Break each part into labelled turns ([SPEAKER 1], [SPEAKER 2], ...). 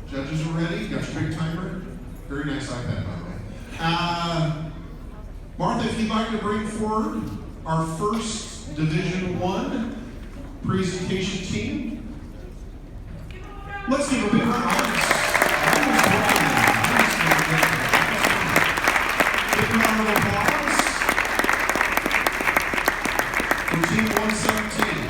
[SPEAKER 1] Judges are ready. Got your big timer. Very nice iPad, by the way. Martha, if you'd like to bring forward our first Division I presentation team. Let's give a big round of applause. Big round of applause for Team 117.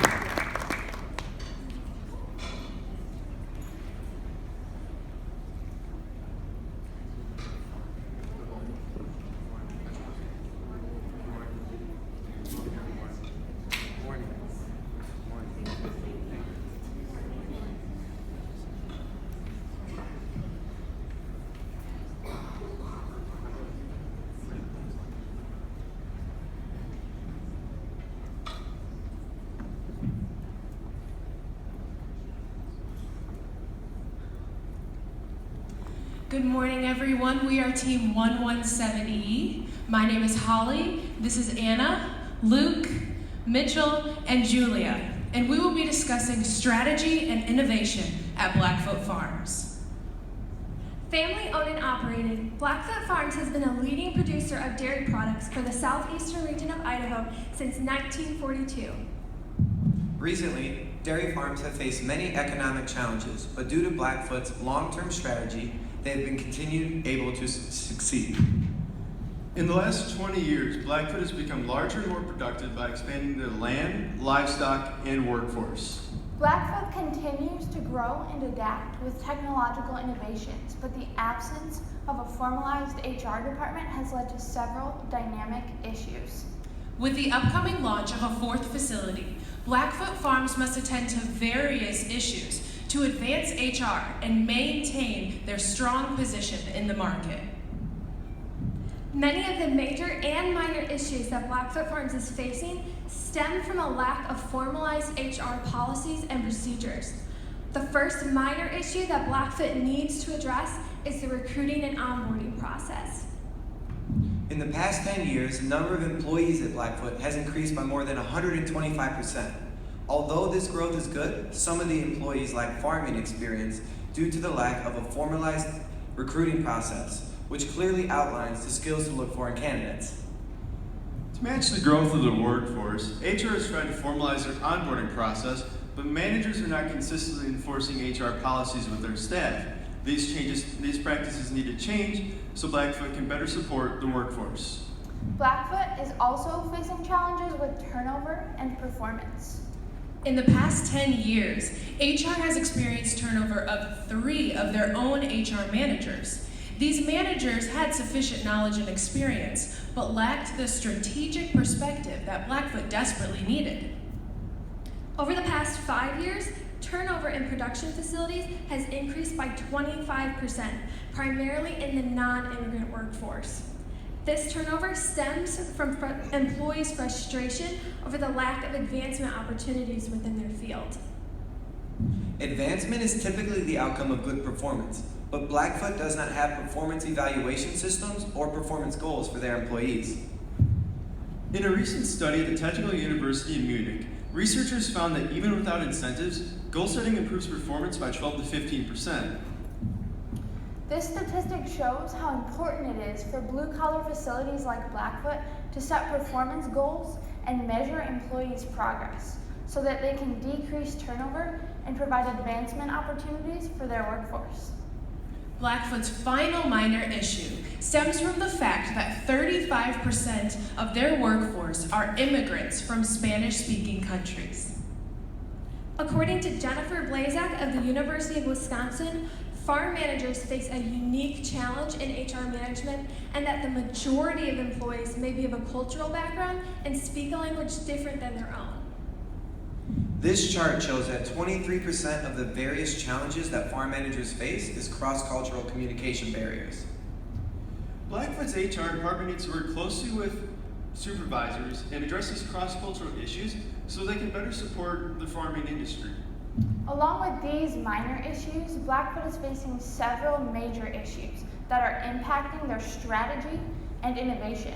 [SPEAKER 2] Good morning, everyone. We are Team 117E. My name is Holly. This is Anna, Luke, Mitchell, and Julia. And we will be discussing strategy and innovation at Blackfoot Farms.
[SPEAKER 3] Family owned and operated, Blackfoot Farms has been a leading producer of dairy products for the southeastern region of Idaho since 1942.
[SPEAKER 4] Recently, dairy farms have faced many economic challenges, but due to Blackfoot's long-term strategy, they have been continued able to succeed.
[SPEAKER 5] In the last 20 years, Blackfoot has become larger and more productive by expanding their land, livestock, and workforce.
[SPEAKER 6] Blackfoot continues to grow and adapt with technological innovations, but the absence of a formalized HR department has led to several dynamic issues.
[SPEAKER 2] With the upcoming launch of a fourth facility, Blackfoot Farms must attend to various issues to advance HR and maintain their strong position in the market.
[SPEAKER 3] Many of the major and minor issues that Blackfoot Farms is facing stem from a lack of formalized HR policies and procedures. The first minor issue that Blackfoot needs to address is the recruiting and onboarding process.
[SPEAKER 4] In the past 10 years, the number of employees at Blackfoot has increased by more than 125%. Although this growth is good, some of the employees lack farming experience due to the lack of a formalized recruiting process, which clearly outlines the skills to look for in candidates.
[SPEAKER 5] To match the growth of the workforce, HR has tried to formalize their onboarding process, but managers are not consistently enforcing HR policies with their staff. These practices need to change so Blackfoot can better support the workforce.
[SPEAKER 6] Blackfoot is also facing challenges with turnover and performance.
[SPEAKER 2] In the past 10 years, HR has experienced turnover of 3 of their own HR managers. These managers had sufficient knowledge and experience, but lacked the strategic perspective that Blackfoot desperately needed.
[SPEAKER 3] Over the past 5 years, turnover in production facilities has increased by 25%, primarily in the non-immigrant workforce. This turnover stems from employees' frustration over the lack of advancement opportunities within their field.
[SPEAKER 4] Advancement is typically the outcome of good performance, but Blackfoot does not have performance evaluation systems or performance goals for their employees.
[SPEAKER 5] In a recent study at the Technical University in Munich, researchers found that even without incentives, goal setting improves performance by 12 to 15%.
[SPEAKER 6] This statistic shows how important it is for blue-collar facilities like Blackfoot to set performance goals and measure employees' progress so that they can decrease turnover and provide advancement opportunities for their workforce.
[SPEAKER 2] Blackfoot's final minor issue stems from the fact that 35% of their workforce are immigrants from Spanish-speaking countries.
[SPEAKER 3] According to Jennifer Blazak of the University of Wisconsin, farm managers face a unique challenge in HR management, and that the majority of employees may be of a cultural background and speak a language different than their own.
[SPEAKER 4] This chart shows that 23% of the various challenges that farm managers face is cross-cultural communication barriers.
[SPEAKER 5] Blackfoot's HR department needs to work closely with supervisors and address these cross-cultural issues so they can better support the farming industry.
[SPEAKER 6] Along with these minor issues, Blackfoot is facing several major issues that are impacting their strategy and innovation.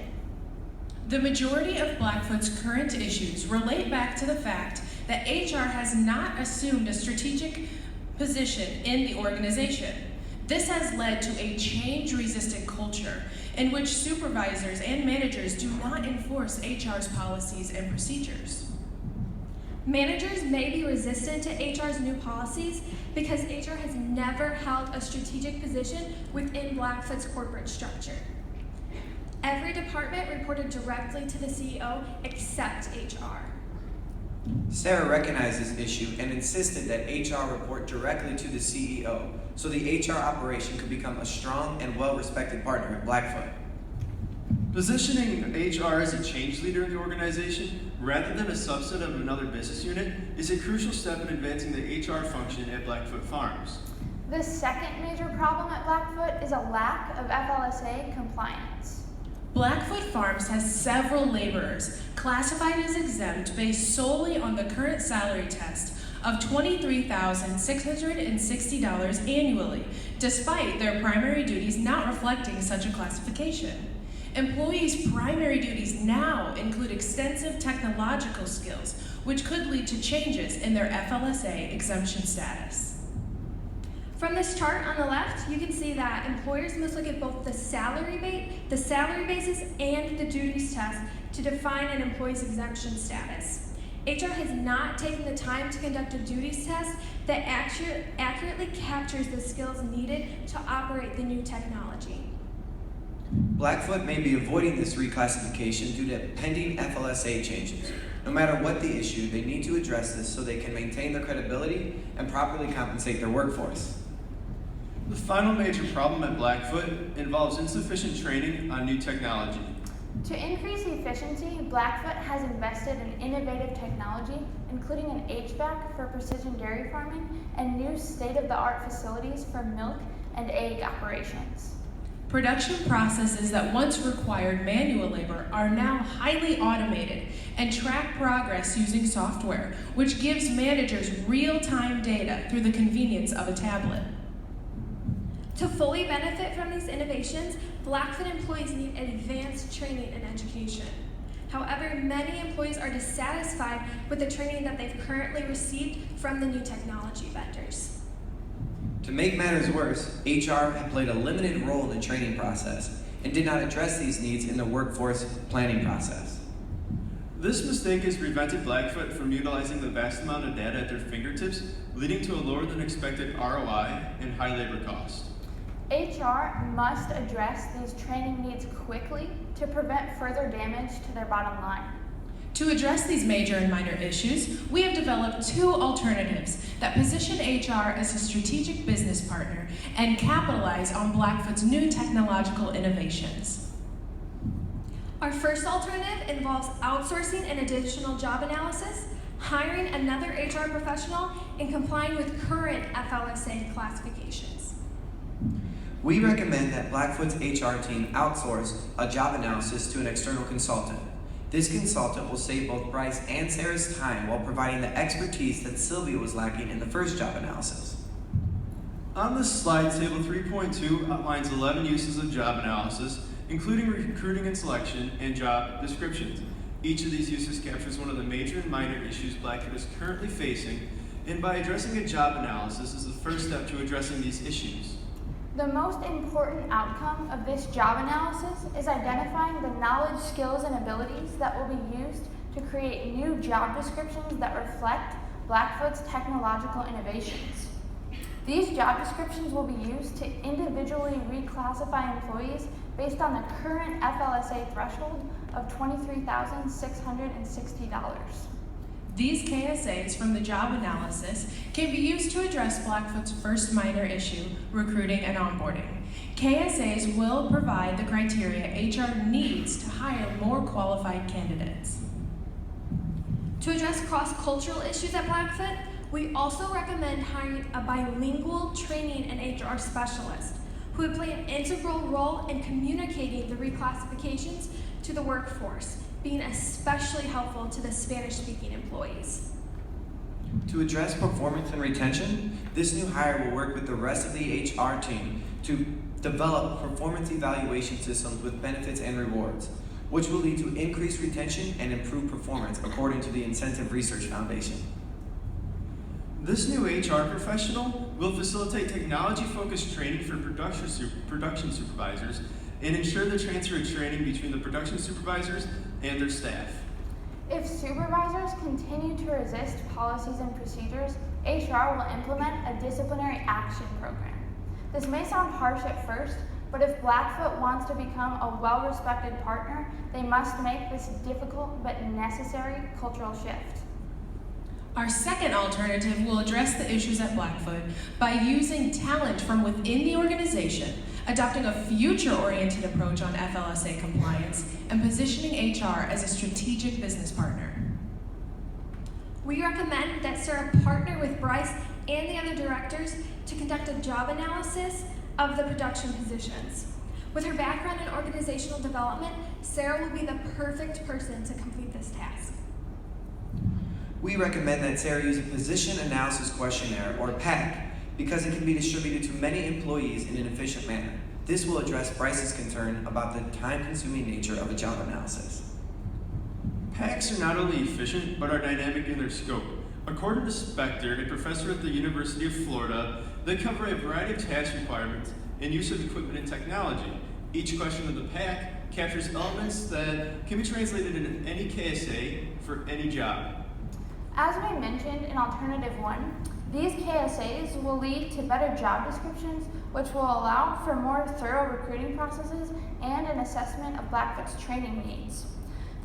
[SPEAKER 2] The majority of Blackfoot's current issues relate back to the fact that HR has not assumed a strategic position in the organization. This has led to a change-resistant culture in which supervisors and managers do not enforce HR's policies and procedures.
[SPEAKER 3] Managers may be resistant to HR's new policies because HR has never held a strategic position within Blackfoot's corporate structure. Every department reported directly to the CEO except HR.
[SPEAKER 4] Sarah recognized this issue and insisted that HR report directly to the CEO so the HR operation could become a strong and well-respected partner at Blackfoot.
[SPEAKER 5] Positioning HR as a change leader in the organization, rather than a subset of another business unit, is a crucial step in advancing the HR function at Blackfoot Farms.
[SPEAKER 6] The second major problem at Blackfoot is a lack of FLSA compliance.
[SPEAKER 2] Blackfoot Farms has several laborers classified as exempt based solely on the current salary test of $23,660 annually, despite their primary duties not reflecting such a classification. Employees' primary duties now include extensive technological skills, which could lead to changes in their FLSA exemption status.
[SPEAKER 3] From this chart on the left, you can see that employers must look at both the salary basis and the duties test to define an employee's exemption status. HR has not taken the time to conduct a duties test that accurately captures the skills needed to operate the new technology.
[SPEAKER 4] Blackfoot may be avoiding this reclassification due to pending FLSA changes. No matter what the issue, they need to address this so they can maintain their credibility and properly compensate their workforce.
[SPEAKER 5] The final major problem at Blackfoot involves insufficient training on new technology.
[SPEAKER 6] To increase efficiency, Blackfoot has invested in innovative technology, including an HVAC for precision dairy farming and new state-of-the-art facilities for milk and egg operations.
[SPEAKER 2] Production processes that once required manual labor are now highly automated and track progress using software, which gives managers real-time data through the convenience of a tablet.
[SPEAKER 3] To fully benefit from these innovations, Blackfoot employees need advanced training and education. However, many employees are dissatisfied with the training that they've currently received from the new technology vendors.
[SPEAKER 4] To make matters worse, HR had played a limited role in the training process and did not address these needs in the workforce planning process.
[SPEAKER 5] This mistake has prevented Blackfoot from utilizing the vast amount of data at their fingertips, leading to a lower than expected ROI and high labor cost.
[SPEAKER 6] HR must address these training needs quickly to prevent further damage to their bottom line.
[SPEAKER 2] To address these major and minor issues, we have developed two alternatives that position HR as a strategic business partner and capitalize on Blackfoot's new technological innovations.
[SPEAKER 3] Our first alternative involves outsourcing an additional job analysis, hiring another HR professional, and complying with current FLSA classifications.
[SPEAKER 4] We recommend that Blackfoot's HR team outsource a job analysis to an external consultant. This consultant will save both Bryce and Sarah's time while providing the expertise that Sylvia was lacking in the first job analysis.
[SPEAKER 5] On this slide, Table 3.2 outlines 11 uses of job analysis, including recruiting and selection and job descriptions. Each of these uses captures one of the major and minor issues Blackfoot is currently facing, and by addressing a job analysis is the first step to addressing these issues.
[SPEAKER 6] The most important outcome of this job analysis is identifying the knowledge, skills, and abilities that will be used to create new job descriptions that reflect Blackfoot's technological innovations. These job descriptions will be used to individually reclassify employees based on the current FLSA threshold of $23,660.
[SPEAKER 2] These KSAs from the job analysis can be used to address Blackfoot's first minor issue, recruiting and onboarding. KSAs will provide the criteria HR needs to hire more qualified candidates.
[SPEAKER 3] To address cross-cultural issues at Blackfoot, we also recommend hiring a bilingual training and HR specialist who would play an integral role in communicating the reclassifications to the workforce, being especially helpful to the Spanish-speaking employees.
[SPEAKER 4] To address performance and retention, this new hire will work with the rest of the HR team to develop performance evaluation systems with benefits and rewards, which will lead to increased retention and improved performance according to the Incentive Research Foundation.
[SPEAKER 5] This new HR professional We'll facilitate technology-focused training for production supervisors and ensure the transfer of training between the production supervisors and their staff.
[SPEAKER 6] If supervisors continue to resist policies and procedures, HR will implement a disciplinary action program. This may sound harsh at first, but if Blackfoot wants to become a well-respected partner, they must make this difficult but necessary cultural shift.
[SPEAKER 2] Our second alternative will address the issues at Blackfoot by using talent from within the organization, adopting a future-oriented approach on FLSA compliance, and positioning HR as a strategic business partner.
[SPEAKER 3] We recommend that Sarah partner with Bryce and the other directors to conduct a job analysis of the production positions. With her background in organizational development, Sarah will be the perfect person to complete this task.
[SPEAKER 4] We recommend that Sarah use a position analysis questionnaire, or PAQ, because it can be distributed to many employees in an efficient manner. This will address Bryce's concern about the time-consuming nature of a job analysis.
[SPEAKER 5] PACs are not only efficient, but are dynamic in their scope. According to Spector, a professor at the University of Florida, they cover a variety of task requirements and use of equipment and technology. Each question of the PAC captures elements that can be translated into any KSA for any job.
[SPEAKER 6] As we mentioned in Alternative 1, these KSAs will lead to better job descriptions, which will allow for more thorough recruiting processes and an assessment of Blackfoot's training needs.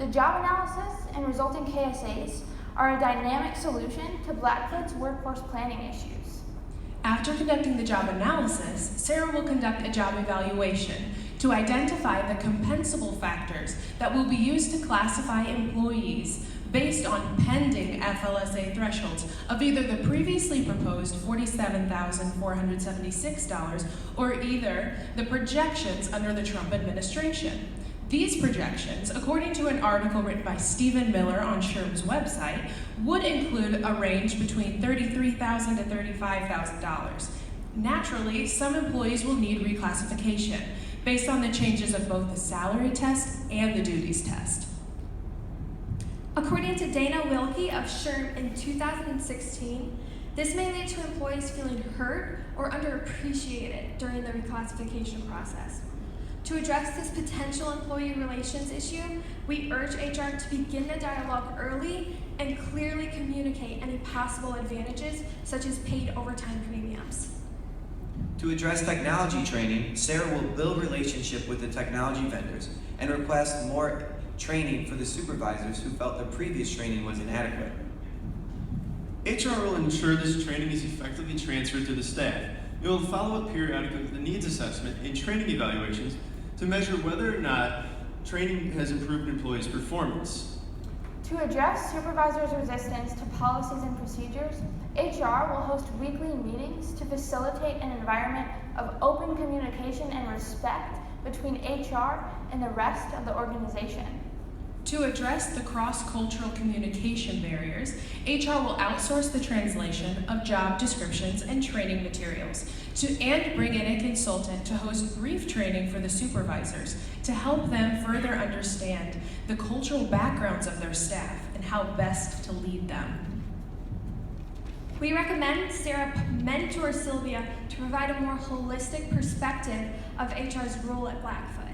[SPEAKER 6] The job analysis and resulting KSAs are a dynamic solution to Blackfoot's workforce planning issues.
[SPEAKER 2] After conducting the job analysis, Sarah will conduct a job evaluation to identify the compensable factors that will be used to classify employees based on pending FLSA thresholds of either the previously proposed $47,476 or either the projections under the Trump administration. These projections, according to an article written by Stephen Miller on SHRM's website, would include a range between $33,000 to $35,000. Naturally, some employees will need reclassification based on the changes of both the salary test and the duties test.
[SPEAKER 3] According to Dana Wilkie of SHRM in 2016, this may lead to employees feeling hurt or underappreciated during the reclassification process. To address this potential employee relations issue, we urge HR to begin the dialogue early and clearly communicate any possible advantages, such as paid overtime premiums.
[SPEAKER 4] To address technology training, Sarah will build relationship with the technology vendors and request more training for the supervisors who felt their previous training was inadequate.
[SPEAKER 5] HR will ensure this training is effectively transferred to the staff. It will follow up periodically with the needs assessment and training evaluations to measure whether or not training has improved employees' performance.
[SPEAKER 6] To address supervisors' resistance to policies and procedures, HR will host weekly meetings to facilitate an environment of open communication and respect between HR and the rest of the organization.
[SPEAKER 2] To address the cross-cultural communication barriers, HR will outsource the translation of job descriptions and training materials and bring in a consultant to host brief training for the supervisors to help them further understand the cultural backgrounds of their staff and how best to lead them.
[SPEAKER 3] We recommend Sarah mentor Sylvia to provide a more holistic perspective of HR's role at Blackfoot.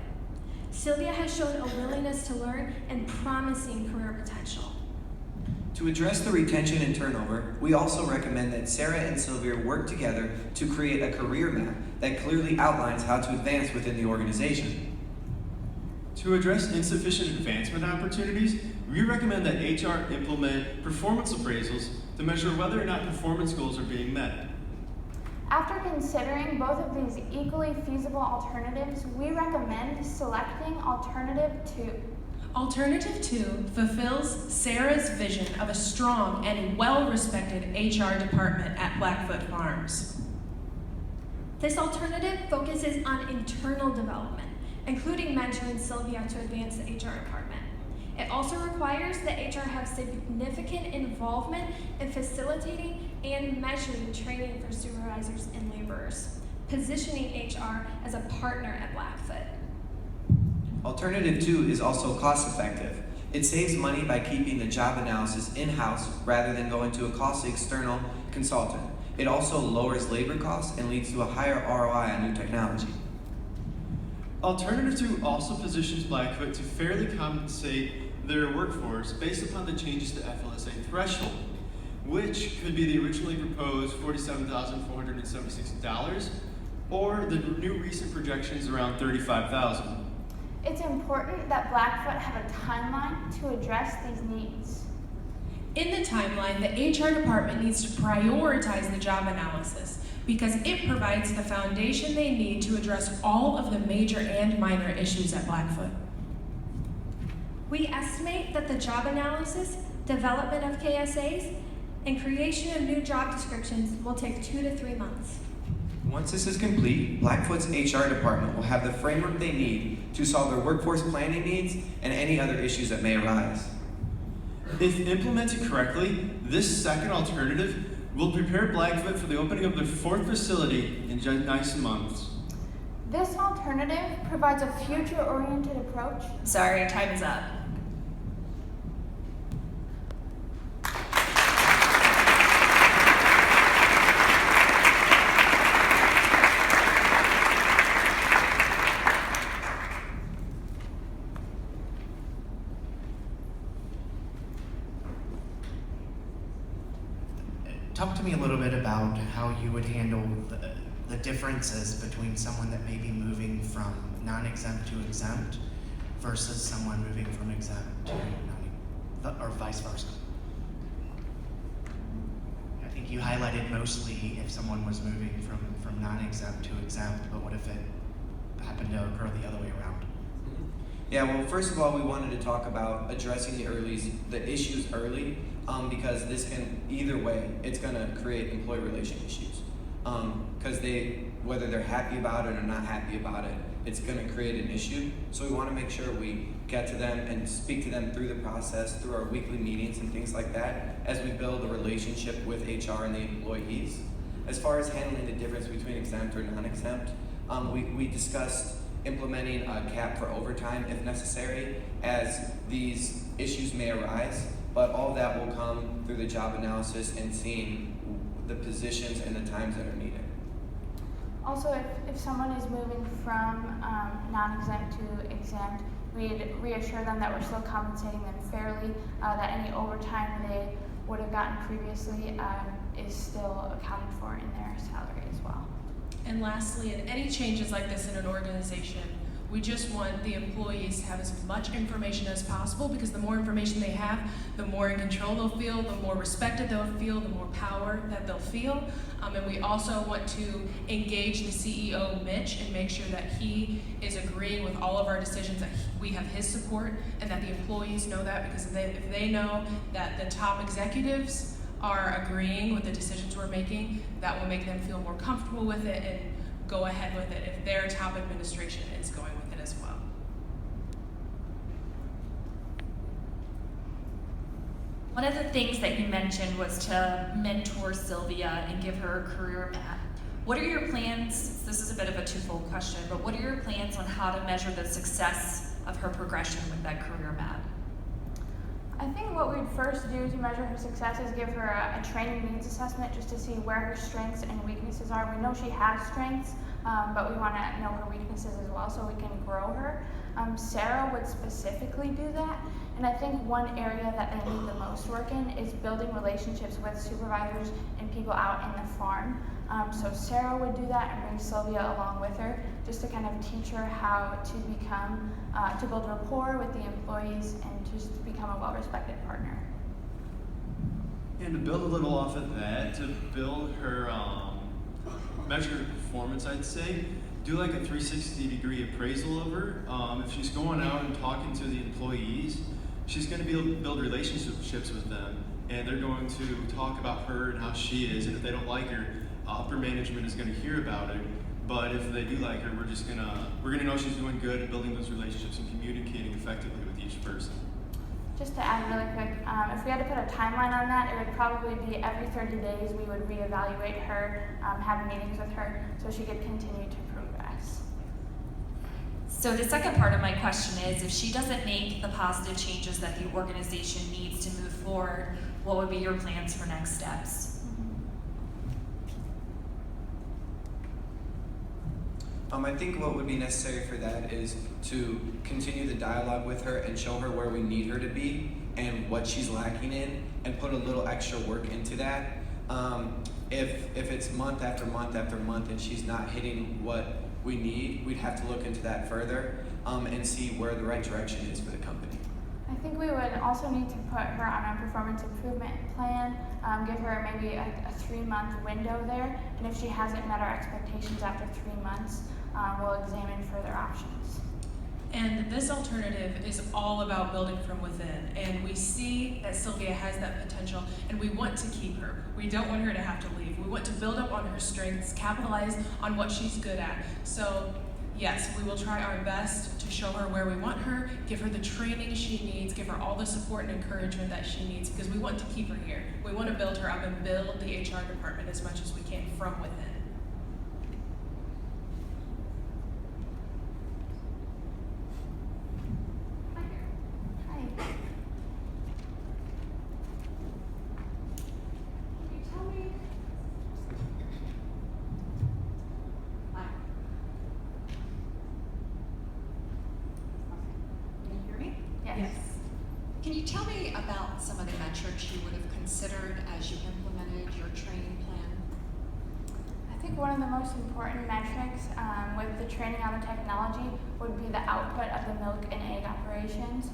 [SPEAKER 3] Sylvia has shown a willingness to learn and promising career potential.
[SPEAKER 4] To address the retention and turnover, we also recommend that Sarah and Sylvia work together to create a career map that clearly outlines how to advance within the organization.
[SPEAKER 5] To address insufficient advancement opportunities, we recommend that HR implement performance appraisals to measure whether or not performance goals are being met.
[SPEAKER 6] After considering both of these equally feasible alternatives, we recommend selecting Alternative 2.
[SPEAKER 2] Alternative 2 fulfills Sarah's vision of a strong and well-respected HR department at Blackfoot Farms.
[SPEAKER 3] This alternative focuses on internal development, including mentoring Sylvia to advance the HR department. It also requires that HR have significant involvement in facilitating and measuring training for supervisors and laborers, positioning HR as a partner at Blackfoot.
[SPEAKER 4] Alternative 2 is also cost-effective. It saves money by keeping the job analysis in-house rather than going to a costly external consultant. It also lowers labor costs and leads to a higher ROI on new technology.
[SPEAKER 5] Alternative 2 also positions Blackfoot to fairly compensate their workforce based upon the changes to FLSA threshold, which could be the originally proposed $47,476 or the new recent projections around $35,000.
[SPEAKER 6] It's important that Blackfoot have a timeline to address these needs.
[SPEAKER 2] In the timeline, the HR department needs to prioritize the job analysis because it provides the foundation they need to address all of the major and minor issues at Blackfoot.
[SPEAKER 3] We estimate that the job analysis, development of KSAs, and creation of new job descriptions will take 2 to 3 months.
[SPEAKER 4] Once this is complete, Blackfoot's HR department will have the framework they need to solve their workforce planning needs and any other issues that may arise.
[SPEAKER 5] If implemented correctly, this second alternative will prepare Blackfoot for the opening of their 4th facility in just 9 months.
[SPEAKER 6] This alternative provides a future-oriented approach.
[SPEAKER 7] Sorry, time is up.
[SPEAKER 8] Talk to me a little bit about how you would handle the differences between someone that may be moving from non-exempt to exempt versus someone moving from exempt to or vice versa. I think you highlighted mostly if someone was moving from non-exempt to exempt, but what if it happened to occur the other way around?
[SPEAKER 4] Yeah, well, first of all, we wanted to talk about addressing the issues early, because this can, either way, it's going to create employee relation issues. Because whether they're happy about it or not happy about it, it's going to create an issue. So we want to make sure we get to them and speak to them through the process, through our weekly meetings and things like that, as we build a relationship with HR and the employees. As far as handling the difference between exempt or non-exempt, we discussed implementing a cap for overtime if necessary, as these issues may arise, but all that will come through the job analysis and seeing the positions and the times that are needed.
[SPEAKER 6] Also, if someone is moving from non-exempt to exempt, we'd reassure them that we're still compensating them fairly, that any overtime they would have gotten previously is still accounted for in their salary as well.
[SPEAKER 2] And lastly, in any changes like this in an organization, we just want the employees to have as much information as possible, because the more information they have, the more in control they'll feel, the more respected they'll feel, the more power that they'll feel. And we also want to engage the CEO, Mitch, and make sure that he is agreeing with all of our decisions, that we have his support, and that the employees know that, because if they know that the top executives are agreeing with the decisions we're making, that will make them feel more comfortable with it and go ahead with it if their top administration is going with it as well.
[SPEAKER 7] One of the things that you mentioned was to mentor Sylvia and give her a career map. What are your plans? This is a bit of a twofold question, but what are your plans on how to measure the success of her progression with that career map?
[SPEAKER 6] I think what we'd first do to measure her success is give her a training needs assessment, just to see where her strengths and weaknesses are. We know she has strengths, but we want to know her weaknesses as well so we can grow her. Sarah would specifically do that, and I think one area that they need the most work in is building relationships with supervisors and people out in the farm. So Sarah would do that and bring Sylvia along with her, just to kind of teach her how to become, to build rapport with the employees and just become a well-respected partner.
[SPEAKER 5] And to build a little off of that, to build her, measure her performance, I'd say, do like a 360-degree appraisal of her. If she's going out and talking to the employees, she's going to be able to build relationships with them, and they're going to talk about her and how she is, and if they don't like her, upper management is going to hear about it. But if they do like her, we're gonna know she's doing good at building those relationships and communicating effectively with each person.
[SPEAKER 6] Just to add really quick, if we had to put a timeline on that, it would probably be every 30 days we would reevaluate her, have meetings with her, so she could continue to progress.
[SPEAKER 7] So the second part of my question is, if she doesn't make the positive changes that the organization needs to move forward, what would be your plans for next steps?
[SPEAKER 4] I think what would be necessary for that is to continue the dialogue with her and show her where we need her to be and what she's lacking in, and put a little extra work into that. If it's month after month after month and she's not hitting what we need, we'd have to look into that further and see where the right direction is for the company.
[SPEAKER 6] I think we would also need to put her on a performance improvement plan, give her maybe a 3-month window there, and if she hasn't met our expectations after 3 months, we'll examine further options.
[SPEAKER 2] And this alternative is all about building from within. And we see that Sylvia has that potential, and we want to keep her. We don't want her to have to leave. We want to build up on her strengths, capitalize on what she's good at. So yes, we will try our best to show her where we want her, give her the training she needs, give her all the support and encouragement that she needs, because we want to keep her here. We want to build her up and build the HR department as much as we can from within.
[SPEAKER 9] Can you tell me about some of the metrics you would have considered as you implemented your training plan?
[SPEAKER 6] I think one of the most important metrics with the training on the technology would be the output of the milk and egg operations.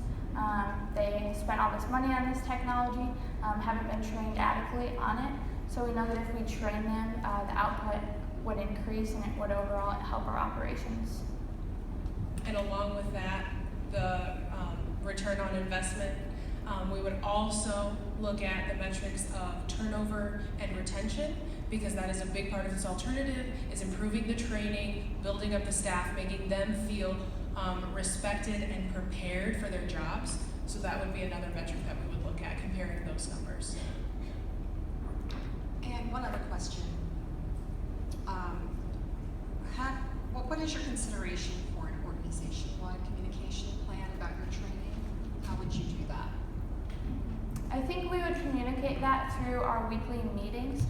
[SPEAKER 6] They spent all this money on this technology, haven't been trained adequately on it, so we know that if we train them, the output would increase and it would overall help our operations.
[SPEAKER 2] And along with that, the return on investment. We would also look at the metrics of turnover and retention, because that is a big part of this alternative, is improving the training, building up the staff, making them feel respected and prepared for their jobs. So that would be another metric that we would look at, comparing those numbers.
[SPEAKER 9] And one other question. What is your consideration for an organization-wide communication plan about your training? How would you do that?
[SPEAKER 6] I think we would communicate that through our weekly meetings.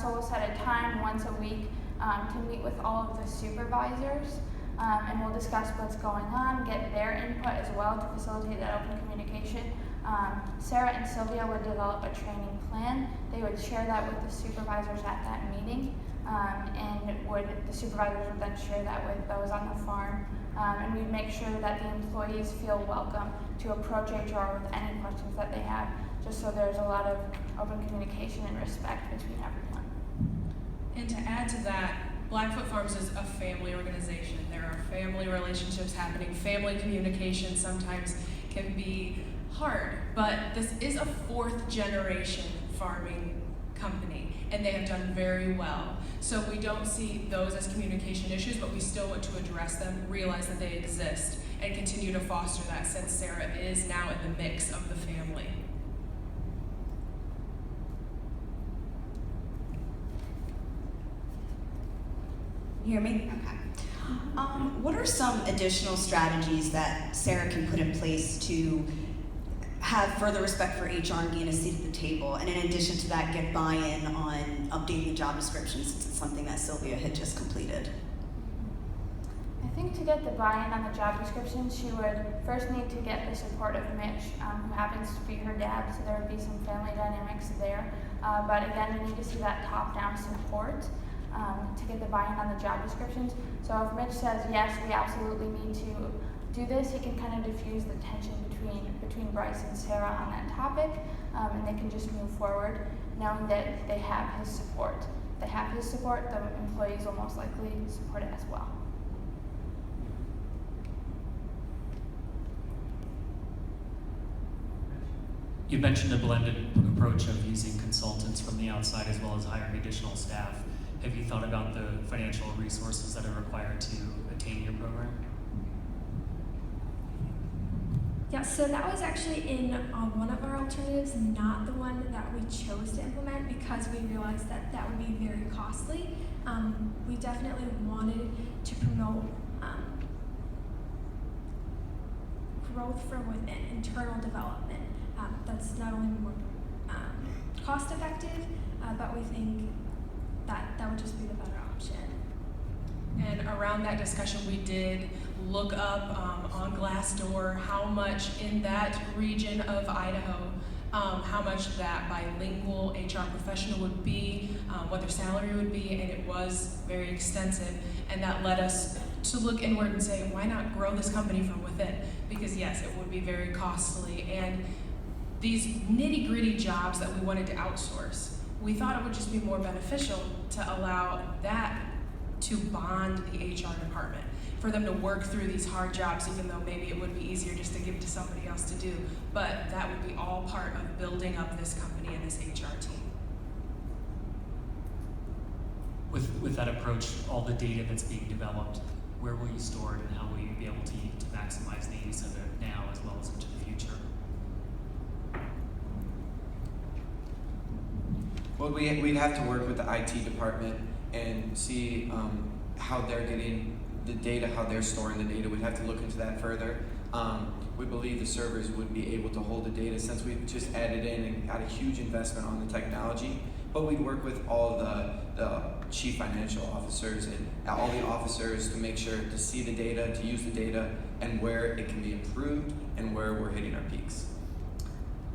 [SPEAKER 6] So we'll set a time once a week to meet with all of the supervisors, and we'll discuss what's going on, get their input as well to facilitate that open communication. Sarah and Sylvia would develop a training plan. They would share that with the supervisors at that meeting, and the supervisors would then share that with those on the farm. And we'd make sure that the employees feel welcome to approach HR with any questions that they have, just so there's a lot of open communication and respect between everyone.
[SPEAKER 2] And to add to that, Blackfoot Farms is a family organization. There are family relationships happening. Family communication sometimes can be hard, but this is a 4th generation farming company, and they have done very well. So we don't see those as communication issues, but we still want to address them, realize that they exist, and continue to foster that, since Sarah is now in the mix of the family.
[SPEAKER 10] You hear me? Okay. What are some additional strategies that Sarah can put in place to have further respect for HR and gain a seat at the table, and in addition to that, get buy-in on updating the job description, since it's something that Sylvia had just completed?
[SPEAKER 6] I think to get the buy-in on the job description, she would first need to get the support of Mitch, who happens to be her dad, so there would be some family dynamics there. But again, we need to see that top-down support to get the buy-in on the job descriptions. So if Mitch says, yes, we absolutely need to do this, he can kind of diffuse the tension between Bryce and Sarah on that topic, and they can just move forward knowing that they have his support. If they have his support, the employees will most likely support it as well.
[SPEAKER 11] You mentioned a blended approach of using consultants from the outside as well as hiring additional staff. Have you thought about the financial resources that are required to attain your program?
[SPEAKER 3] Yeah, so that was actually in one of our alternatives, not the one that we chose to implement, because we realized that that would be very costly. We definitely wanted to promote growth from within, internal development. That's not only more cost effective, but we think that that would just be the better option.
[SPEAKER 2] And around that discussion, we did look up on Glassdoor how much in that region of Idaho, how much that bilingual HR professional would be, what their salary would be, and it was very extensive. And that led us to look inward and say, why not grow this company from within? Because yes, it would be very costly. And these nitty-gritty jobs that we wanted to outsource, we thought it would just be more beneficial to allow that to bond the HR department, for them to work through these hard jobs, even though maybe it would be easier just to give to somebody else to do. But that would be all part of building up this company and this HR team.
[SPEAKER 11] With that approach, all the data that's being developed, where will you store it and how will you be able to maximize the use of it now as well as into the future?
[SPEAKER 4] Well, we'd have to work with the IT department and see how they're getting the data, how they're storing the data. We'd have to look into that further. We believe the servers would be able to hold the data since we just added in and got a huge investment on the technology. But we'd work with all the chief financial officers and all the officers to make sure to see the data, to use the data, and where it can be improved and where we're hitting our peaks.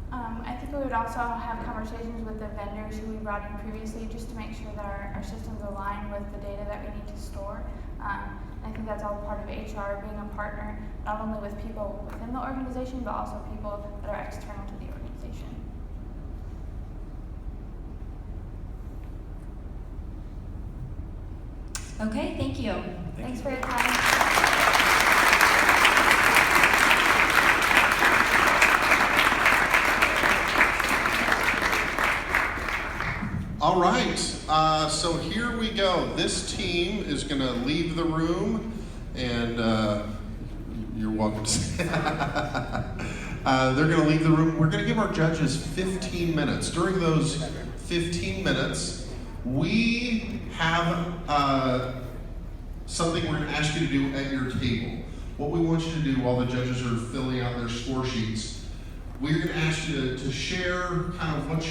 [SPEAKER 6] I think we would also have conversations with the vendors who we brought in previously just to make sure that our systems align with the data that we need to store. I think that's all part of HR, being a partner, not only with people within the organization, but also people that are external to the organization.
[SPEAKER 7] Okay, thank you.
[SPEAKER 6] Thanks for your time.
[SPEAKER 1] All right, so here we go. This team is going to leave the room, and you're welcome to say they're going to leave the room. We're going to give our judges 15 minutes. During those 15 minutes, we have something we're going to ask you to do at your table. What we want you to do while the judges are filling out their score sheets, we're going to ask you to share kind of what